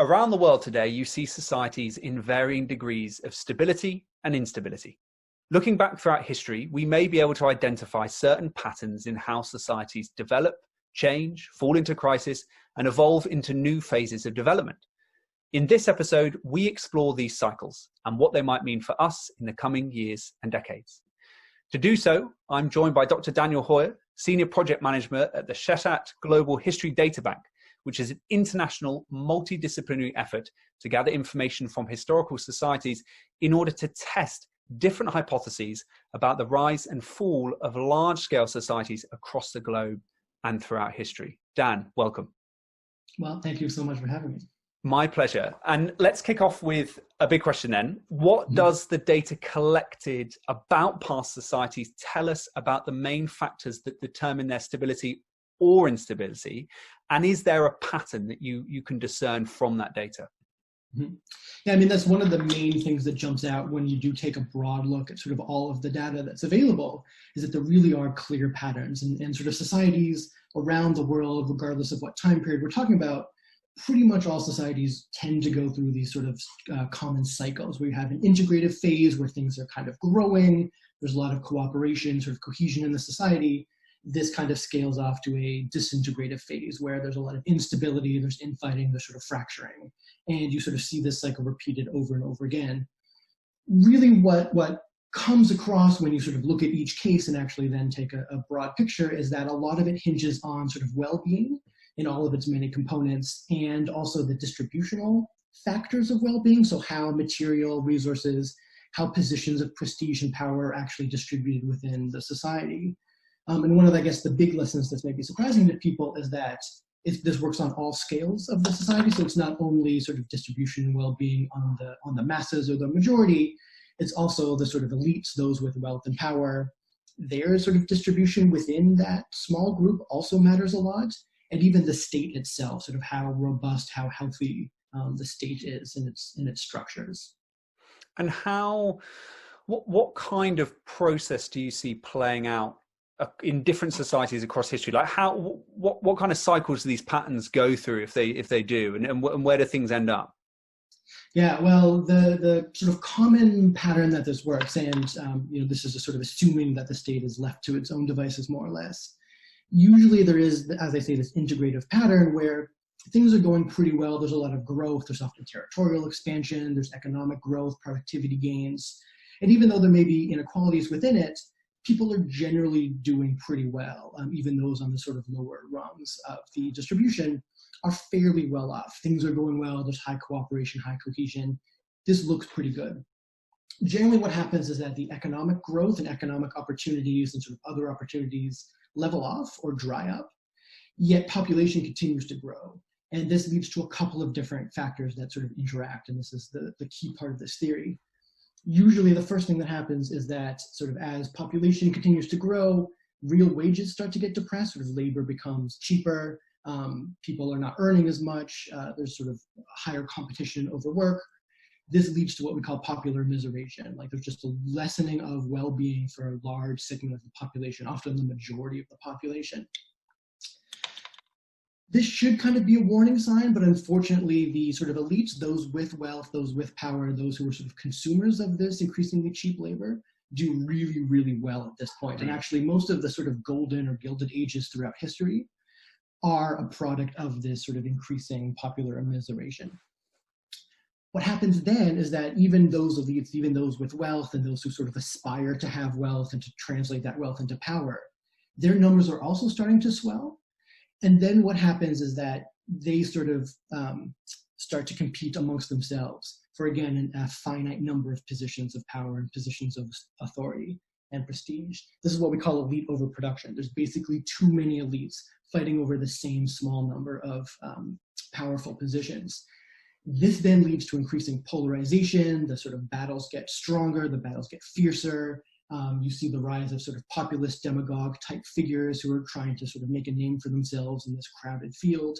Around the world today, you see societies in varying degrees of stability and instability. Looking back throughout history, we may be able to identify certain patterns in how societies develop, change, fall into crisis, and evolve into new phases of development. In this episode, we explore these cycles and what they might mean for us in the coming years and decades. To do so, I'm joined by Dr. Daniel Hoyer, Senior Project Manager at the Seshat Global History Databank, which is an international multidisciplinary effort to gather information from historical societies in order to test different hypotheses about the rise and fall of large-scale societies across the globe and throughout history. Dan, welcome. Well, thank you so much for having me. My pleasure. And let's kick off with a big question then. What does the data collected about past societies tell us about the main factors that determine their stability or instability? And is there a pattern that you can discern from that data? Mm-hmm. Yeah, I mean, that's one of the main things that jumps out when you do take a broad look at sort of all of the data that's available, is that there really are clear patterns and sort of societies around the world, regardless of what time period we're talking about. Pretty much all societies tend to go through these sort of common cycles where you have an integrative phase where things are kind of growing. There's a lot of cooperation, sort of cohesion in the society. This kind of scales off to a disintegrative phase where there's a lot of instability, there's infighting, there's sort of fracturing. And you sort of see this cycle repeated over and over again. Really what comes across when you sort of look at each case and actually then take a broad picture is that a lot of it hinges on sort of well-being in all of its many components, and also the distributional factors of well-being. So how material resources, how positions of prestige and power are actually distributed within the society. And one of, I guess, the big lessons that's maybe surprising to people is that this works on all scales of the society. So it's not only sort of distribution and well-being on the masses or the majority, it's also the sort of elites, those with wealth and power. Their sort of distribution within that small group also matters a lot. And even the state itself, sort of how robust, how healthy the state is in its structures. And what kind of process do you see playing out in different societies across history? Like what kind of cycles do these patterns go through if they do, and where do things end up? Yeah, well, the sort of common pattern that this works, and this is a sort of assuming that the state is left to its own devices more or less. Usually there is, as I say, this integrative pattern where things are going pretty well. There's a lot of growth. There's often territorial expansion. There's economic growth, productivity gains. And even though there may be inequalities within it, people are generally doing pretty well. Even those on the sort of lower rungs of the distribution are fairly well off. Things are going well. There's high cooperation, high cohesion. This looks pretty good. Generally what happens is that the economic growth and economic opportunities and sort of other opportunities level off or dry up, yet population continues to grow. And this leads to a couple of different factors that sort of interact, and this is the key part of this theory. Usually the first thing that happens is that sort of as population continues to grow, real wages start to get depressed, sort of labor becomes cheaper, people are not earning as much, there's sort of higher competition over work. This leads to what we call popular immiseration. Like there's just a lessening of well-being for a large segment of the population, often the majority of the population. This should kind of be a warning sign, but unfortunately the sort of elites, those with wealth, those with power, those who are sort of consumers of this increasingly cheap labor, do really, really well at this point. And actually most of the sort of golden or gilded ages throughout history are a product of this sort of increasing popular immiseration. What happens then is that even those elites, even those with wealth and those who sort of aspire to have wealth and to translate that wealth into power, their numbers are also starting to swell. And then what happens is that they sort of start to compete amongst themselves for, again, a finite number of positions of power and positions of authority and prestige. This is what we call elite overproduction. There's basically too many elites fighting over the same small number of powerful positions. This then leads to increasing polarization. The sort of battles get stronger, the battles get fiercer. You see the rise of sort of populist demagogue type figures who are trying to sort of make a name for themselves in this crowded field.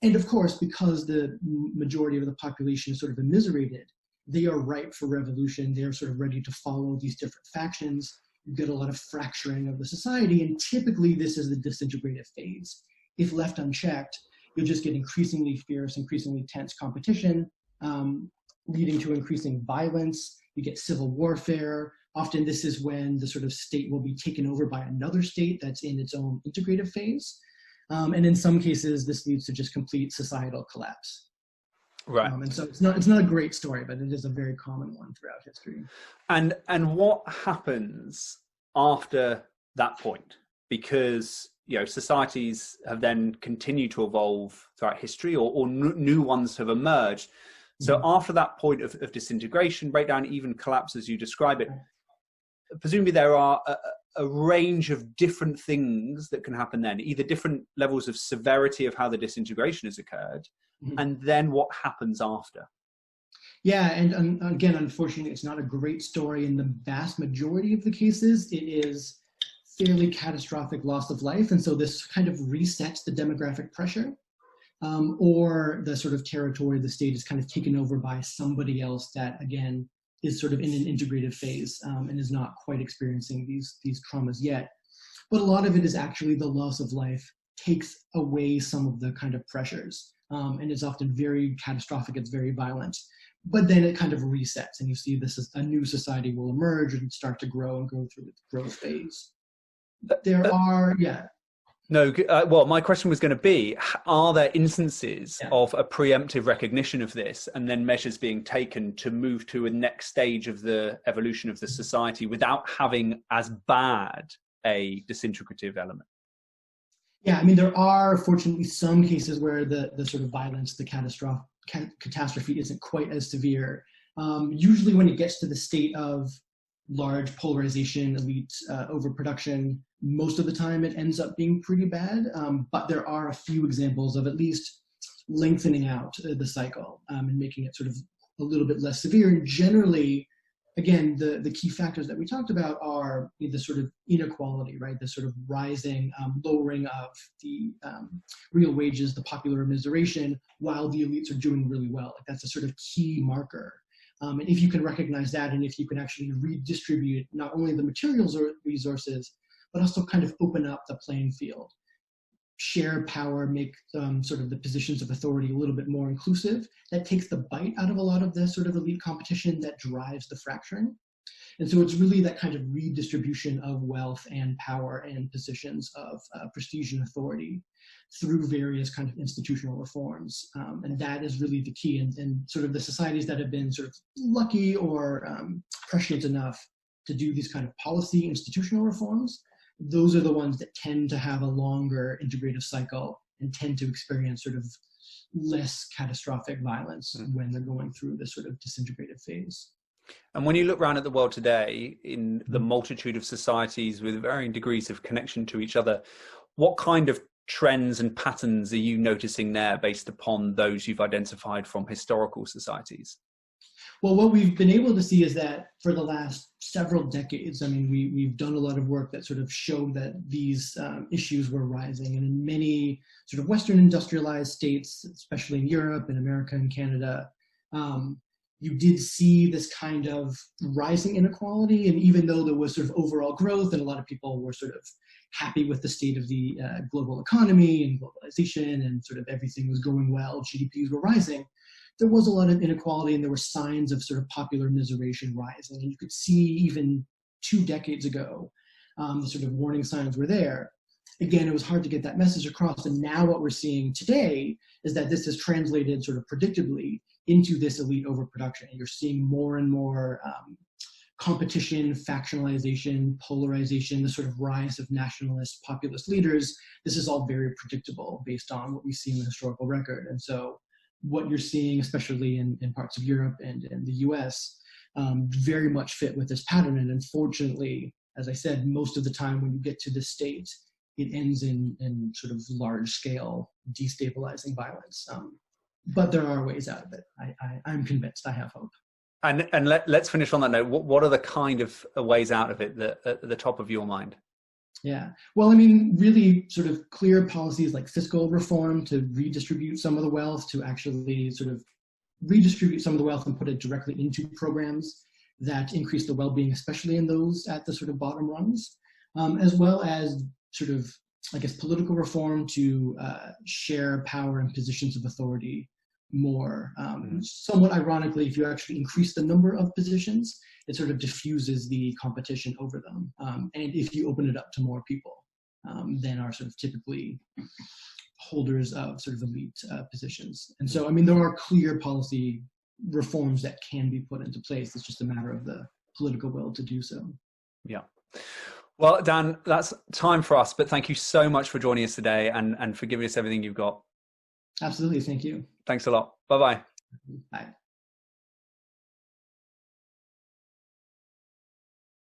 And of course, because the majority of the population is sort of immiserated, they are ripe for revolution. They are sort of ready to follow these different factions. You get a lot of fracturing of the society, and typically this is the disintegrative phase. If left unchecked, you'll just get increasingly fierce, increasingly tense competition, leading to increasing violence. You get civil warfare. Often this is when the sort of state will be taken over by another state that's in its own integrative phase. And in some cases, this leads to just complete societal collapse. Right. And so it's not a great story, but it is a very common one throughout history. And what happens after that point? Because societies have then continued to evolve throughout history, or new ones have emerged. So after that point of disintegration, breakdown, even collapse, as you describe it, presumably there are a range of different things that can happen then, either different levels of severity of how the disintegration has occurred, and then what happens after. Yeah, and again, unfortunately, it's not a great story in the vast majority of the cases. It is fairly catastrophic loss of life, and so this kind of resets the demographic pressure, or the sort of territory of the state is kind of taken over by somebody else that, again, is sort of in an integrative phase and is not quite experiencing these traumas yet. But a lot of it is actually the loss of life takes away some of the kind of pressures, and it's often very catastrophic, it's very violent. But then it kind of resets, and you see this is a new society will emerge and start to grow and go through its growth phase. No, well, my question was going to be, are there instances of a preemptive recognition of this and then measures being taken to move to a next stage of the evolution of the society without having as bad a disintegrative element? Yeah, I mean, there are fortunately some cases where the sort of violence, the catastrophe isn't quite as severe. Usually when it gets to the state of large polarization, elite overproduction, most of the time it ends up being pretty bad. But there are a few examples of at least lengthening out the cycle and making it sort of a little bit less severe. And generally, again, the key factors that we talked about are the sort of inequality, right? The sort of rising, lowering of the real wages, the popular immiseration, while the elites are doing really well. Like that's a sort of key marker. And if you can recognize that, and if you can actually redistribute not only the materials or resources, but also kind of open up the playing field, share power, make sort of the positions of authority a little bit more inclusive, that takes the bite out of a lot of the sort of elite competition that drives the fracturing. And so it's really that kind of redistribution of wealth and power and positions of prestige and authority through various kind of institutional reforms. And that is really the key. And sort of the societies that have been sort of lucky or prescient enough to do these kind of policy institutional reforms, those are the ones that tend to have a longer integrative cycle and tend to experience sort of less catastrophic violence when they're going through this sort of disintegrative phase. And when you look around at the world today, in the multitude of societies with varying degrees of connection to each other, what kind of trends and patterns are you noticing there based upon those you've identified from historical societies? Well, what we've been able to see is that for the last several decades, I mean, we've done a lot of work that sort of showed that these issues were rising. And in many sort of Western industrialized states, especially in Europe and America and Canada, you did see this kind of rising inequality. And even though there was sort of overall growth and a lot of people were sort of happy with the state of the global economy and globalization and sort of everything was going well, GDPs were rising, there was a lot of inequality and there were signs of sort of popular immiseration rising. And you could see even 2 decades ago, the sort of warning signs were there. Again, it was hard to get that message across. And now what we're seeing today is that this is translated sort of predictably into this elite overproduction. And you're seeing more and more competition, factionalization, polarization, the sort of rise of nationalist populist leaders. This is all very predictable based on what we see in the historical record. And so what you're seeing, especially in parts of Europe and in the US, very much fit with this pattern. And unfortunately, as I said, most of the time when you get to this state, it ends in sort of large scale destabilizing violence. But there are ways out of it. I'm convinced. I have hope. And let's finish on that note. What are the kind of ways out of it that at the top of your mind? Yeah, well, I mean, really sort of clear policies like fiscal reform to redistribute some of the wealth, to actually sort of redistribute some of the wealth and put it directly into programs that increase the well-being, especially in those at the sort of bottom rungs, as well as sort of I guess, political reform to share power and positions of authority more. Somewhat ironically, if you actually increase the number of positions, it sort of diffuses the competition over them. And if you open it up to more people than are sort of typically holders of sort of elite positions. And so, I mean, there are clear policy reforms that can be put into place. It's just a matter of the political will to do so. Yeah. Well, Dan, that's time for us, but thank you so much for joining us today and for giving us everything you've got. Absolutely. Thank you. Thanks a lot. Bye-bye. Bye.